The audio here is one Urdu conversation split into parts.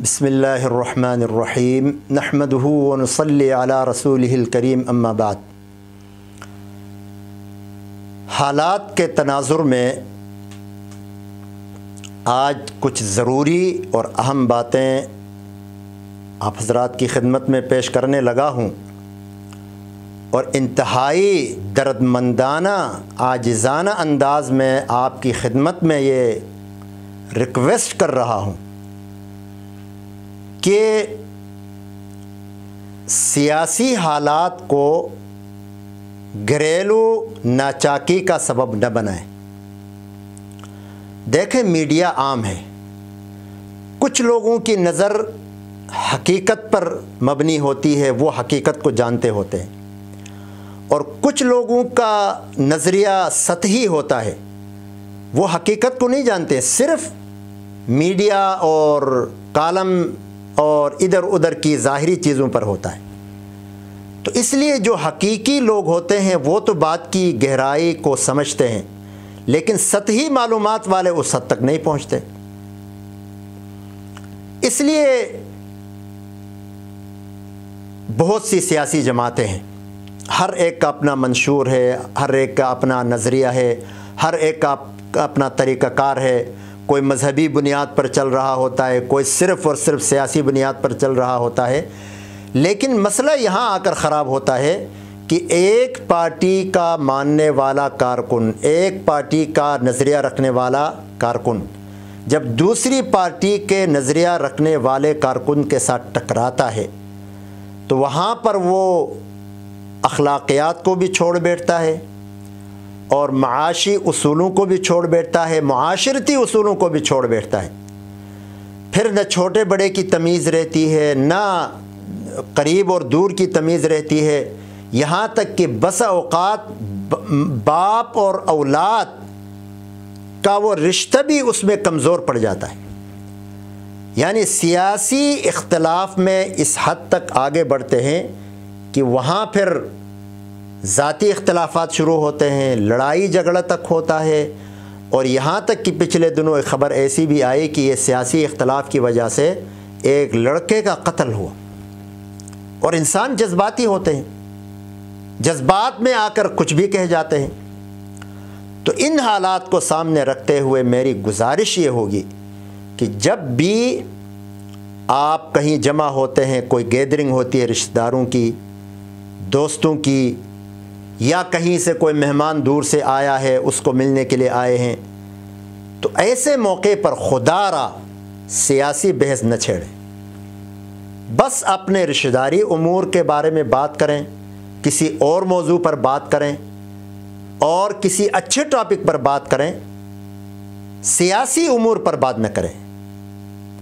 بسم اللہ الرحمن الرحیم نحمدہ ونصلی علی رسولہ الکریم اما بعد۔ حالات کے تناظر میں آج کچھ ضروری اور اہم باتیں آپ حضرات کی خدمت میں پیش کرنے لگا ہوں، اور انتہائی دردمندانہ عاجزانہ انداز میں آپ کی خدمت میں یہ ریکویسٹ کر رہا ہوں کہ سیاسی حالات کو گھریلو ناچاکی کا سبب نہ بنائیں۔ دیکھیں، میڈیا عام ہے، کچھ لوگوں کی نظر حقیقت پر مبنی ہوتی ہے، وہ حقیقت کو جانتے ہوتے ہیں، اور کچھ لوگوں کا نظریہ سطحی ہوتا ہے، وہ حقیقت کو نہیں جانتے، صرف میڈیا اور کالم اور ادھر ادھر کی ظاہری چیزوں پر ہوتا ہے۔ تو اس لیے جو حقیقی لوگ ہوتے ہیں وہ تو بات کی گہرائی کو سمجھتے ہیں، لیکن سطحی معلومات والے اس حد تک نہیں پہنچتے۔ اس لیے بہت سی سیاسی جماعتیں ہیں، ہر ایک کا اپنا منشور ہے، ہر ایک کا اپنا نظریہ ہے، ہر ایک کا اپنا طریقہ کار ہے۔ کوئی مذہبی بنیاد پر چل رہا ہوتا ہے، کوئی صرف اور صرف سیاسی بنیاد پر چل رہا ہوتا ہے، لیکن مسئلہ یہاں آ کر خراب ہوتا ہے کہ ایک پارٹی کا ماننے والا کارکن، ایک پارٹی کا نظریہ رکھنے والا کارکن جب دوسری پارٹی کے نظریہ رکھنے والے کارکن کے ساتھ ٹکراتا ہے تو وہاں پر وہ اخلاقیات کو بھی چھوڑ بیٹھتا ہے اور معاشی اصولوں کو بھی چھوڑ بیٹھتا ہے، معاشرتی اصولوں کو بھی چھوڑ بیٹھتا ہے۔ پھر نہ چھوٹے بڑے کی تمیز رہتی ہے، نہ قریب اور دور کی تمیز رہتی ہے، یہاں تک کہ بسا اوقات باپ اور اولاد کا وہ رشتہ بھی اس میں کمزور پڑ جاتا ہے۔ یعنی سیاسی اختلاف میں اس حد تک آگے بڑھتے ہیں کہ وہاں پھر ذاتی اختلافات شروع ہوتے ہیں، لڑائی جھگڑا تک ہوتا ہے، اور یہاں تک کہ پچھلے دنوں ایک خبر ایسی بھی آئی کہ یہ سیاسی اختلاف کی وجہ سے ایک لڑکے کا قتل ہوا۔ اور انسان جذباتی ہوتے ہیں، جذبات میں آ کر کچھ بھی کہہ جاتے ہیں۔ تو ان حالات کو سامنے رکھتے ہوئے میری گزارش یہ ہوگی کہ جب بھی آپ کہیں جمع ہوتے ہیں، کوئی گیدرنگ ہوتی ہے رشتہ داروں کی، دوستوں کی، یا کہیں سے کوئی مہمان دور سے آیا ہے اس کو ملنے کے لیے آئے ہیں، تو ایسے موقع پر خدا را سیاسی بحث نہ چھیڑیں، بس اپنے رشتہ داری امور کے بارے میں بات کریں، کسی اور موضوع پر بات کریں، اور کسی اچھے ٹاپک پر بات کریں، سیاسی امور پر بات نہ کریں۔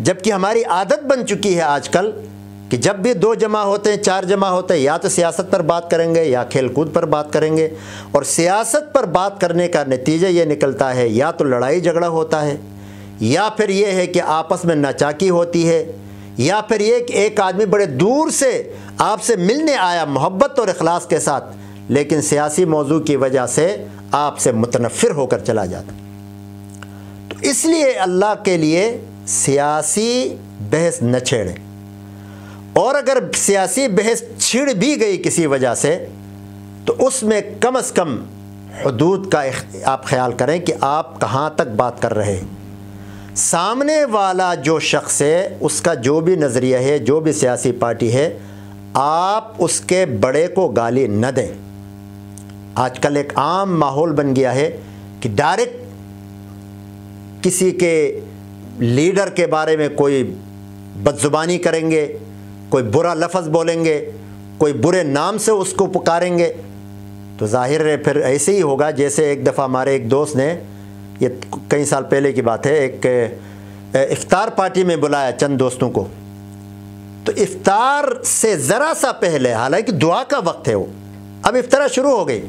جبکہ ہماری عادت بن چکی ہے آج کل کہ جب بھی دو جمع ہوتے ہیں، چار جمع ہوتے ہیں، یا تو سیاست پر بات کریں گے یا کھیل کود پر بات کریں گے، اور سیاست پر بات کرنے کا نتیجہ یہ نکلتا ہے یا تو لڑائی جھگڑا ہوتا ہے، یا پھر یہ ہے کہ آپس میں ناچاکی ہوتی ہے، یا پھر یہ کہ ایک آدمی بڑے دور سے آپ سے ملنے آیا محبت اور اخلاص کے ساتھ، لیکن سیاسی موضوع کی وجہ سے آپ سے متنفر ہو کر چلا جاتا۔ تو اس لیے اللہ کے لیے سیاسی بحث نہ چھیڑیں، اور اگر سیاسی بحث چھڑ بھی گئی کسی وجہ سے تو اس میں کم از کم حدود کا آپ خیال کریں کہ آپ کہاں تک بات کر رہے ہیں۔ سامنے والا جو شخص ہے، اس کا جو بھی نظریہ ہے، جو بھی سیاسی پارٹی ہے، آپ اس کے بڑے کو گالی نہ دیں۔ آج کل ایک عام ماحول بن گیا ہے کہ ڈائریکٹ کسی کے لیڈر کے بارے میں کوئی بدزبانی کریں گے، کوئی برا لفظ بولیں گے، کوئی برے نام سے اس کو پکاریں گے، تو ظاہر ہے پھر ایسے ہی ہوگا جیسے ایک دفعہ ہمارے ایک دوست نے، یہ کئی سال پہلے کی بات ہے، ایک افطار پارٹی میں بلایا چند دوستوں کو، تو افطار سے ذرا سا پہلے، حالانکہ دعا کا وقت ہے، وہ اب افطار شروع ہو گئی،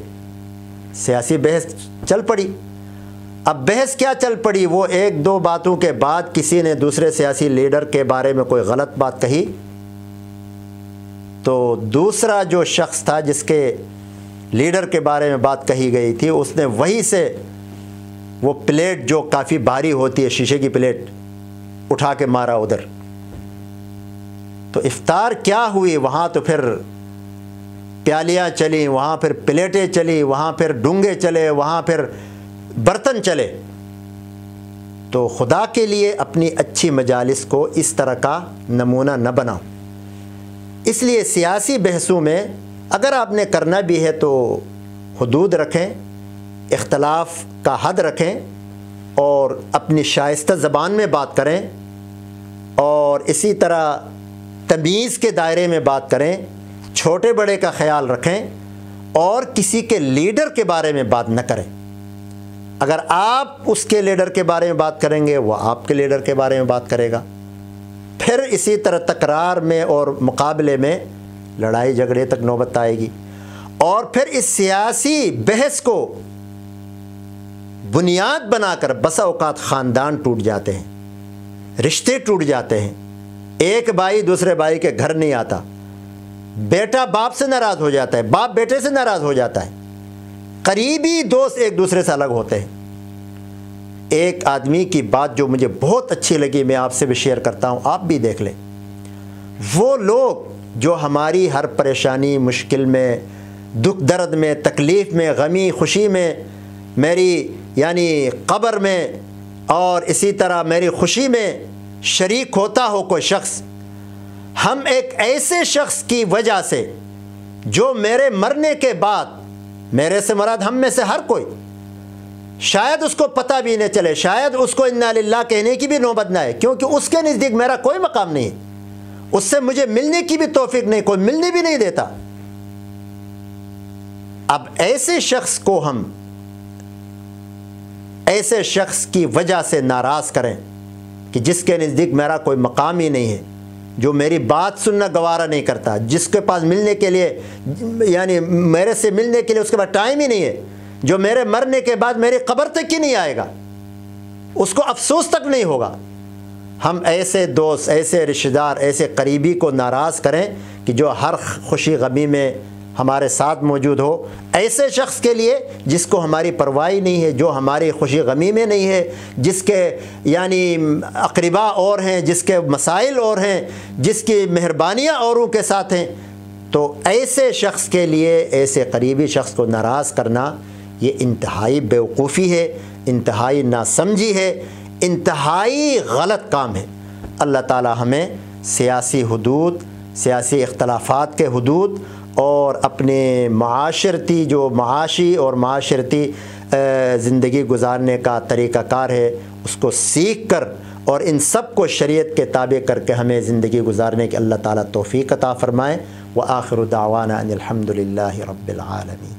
سیاسی بحث چل پڑی۔ اب بحث کیا چل پڑی؟ وہ ایک دو باتوں کے بعد کسی نے دوسرے سیاسی لیڈر کے بارے میں کوئی غلط بات کہی، تو دوسرا جو شخص تھا جس کے لیڈر کے بارے میں بات کہی گئی تھی، اس نے وہیں سے وہ پلیٹ جو کافی بھاری ہوتی ہے، شیشے کی پلیٹ، اٹھا کے مارا ادھر، تو افطار کیا ہوئی، وہاں تو پھر پیالیاں چلیں، وہاں پھر پلیٹیں چلی، وہاں پھر ڈونگے چلے، وہاں پھر برتن چلے۔ تو خدا کے لیے اپنی اچھی مجالس کو اس طرح کا نمونہ نہ بناؤ۔ اس لیے سیاسی بحثوں میں اگر آپ نے کرنا بھی ہے تو حدود رکھیں، اختلاف کا حد رکھیں، اور اپنی شائستہ زبان میں بات کریں، اور اسی طرح تمیز کے دائرے میں بات کریں، چھوٹے بڑے کا خیال رکھیں، اور کسی کے لیڈر کے بارے میں بات نہ کریں۔ اگر آپ اس کے لیڈر کے بارے میں بات کریں گے، وہ آپ کے لیڈر کے بارے میں بات کرے گا، پھر اسی طرح تکرار میں اور مقابلے میں لڑائی جھگڑے تک نوبت آئے گی۔ اور پھر اس سیاسی بحث کو بنیاد بنا کر بسا اوقات خاندان ٹوٹ جاتے ہیں، رشتے ٹوٹ جاتے ہیں، ایک بھائی دوسرے بھائی کے گھر نہیں آتا، بیٹا باپ سے ناراض ہو جاتا ہے، باپ بیٹے سے ناراض ہو جاتا ہے، قریبی دوست ایک دوسرے سے الگ ہوتے ہیں۔ ایک آدمی کی بات جو مجھے بہت اچھی لگی، میں آپ سے بھی شیئر کرتا ہوں، آپ بھی دیکھ لیں۔ وہ لوگ جو ہماری ہر پریشانی مشکل میں، دکھ درد میں، تکلیف میں، غمی خوشی میں، میری قبر میں اور اسی طرح میری خوشی میں شریک ہوتا ہو کوئی شخص، ہم ایک ایسے شخص کی وجہ سے جو میرے مرنے کے بعد، میرے سے مراد ہم میں سے ہر کوئی، شاید اس کو پتہ بھی نہ چلے، شاید اس کو انا للہ کہنے کی بھی نوبت نہ آئے، کیونکہ اس کے نزدیک میرا کوئی مقام نہیں ہے، اس سے مجھے ملنے کی بھی توفیق نہیں، کوئی ملنے بھی نہیں دیتا۔ اب ایسے شخص کو ہم ایسے شخص کی وجہ سے ناراض کریں کہ جس کے نزدیک میرا کوئی مقام ہی نہیں ہے، جو میری بات سننا گوارا نہیں کرتا، جس کے پاس ملنے کے لیے میرے سے ملنے کے لیے اس کے پاس ٹائم ہی نہیں ہے، جو میرے مرنے کے بعد میری قبر تک ہی نہیں آئے گا، اس کو افسوس تک نہیں ہوگا۔ ہم ایسے دوست، ایسے رشتہ دار، ایسے قریبی کو ناراض کریں کہ جو ہر خوشی غمی میں ہمارے ساتھ موجود ہو، ایسے شخص کے لیے جس کو ہماری پرواہ نہیں ہے، جو ہماری خوشی غمی میں نہیں ہے، جس کے اقربا اور ہیں، جس کے مسائل اور ہیں، جس کی مہربانیاں اوروں کے ساتھ ہیں، تو ایسے شخص کے لیے، ایسے قریبی شخص کو ناراض کرنا یہ انتہائی بیوقوفی ہے، انتہائی ناسمجھی ہے، انتہائی غلط کام ہے۔ اللہ تعالی ہمیں سیاسی حدود، سیاسی اختلافات کے حدود اور اپنے معاشی اور معاشرتی زندگی گزارنے کا طریقہ کار ہے، اس کو سیکھ کر اور ان سب کو شریعت کے تابع کر کے ہمیں زندگی گزارنے کی اللہ تعالیٰ توفیق عطا فرمائے۔ وآخر دعوانا ان الحمد للہ رب العالمین۔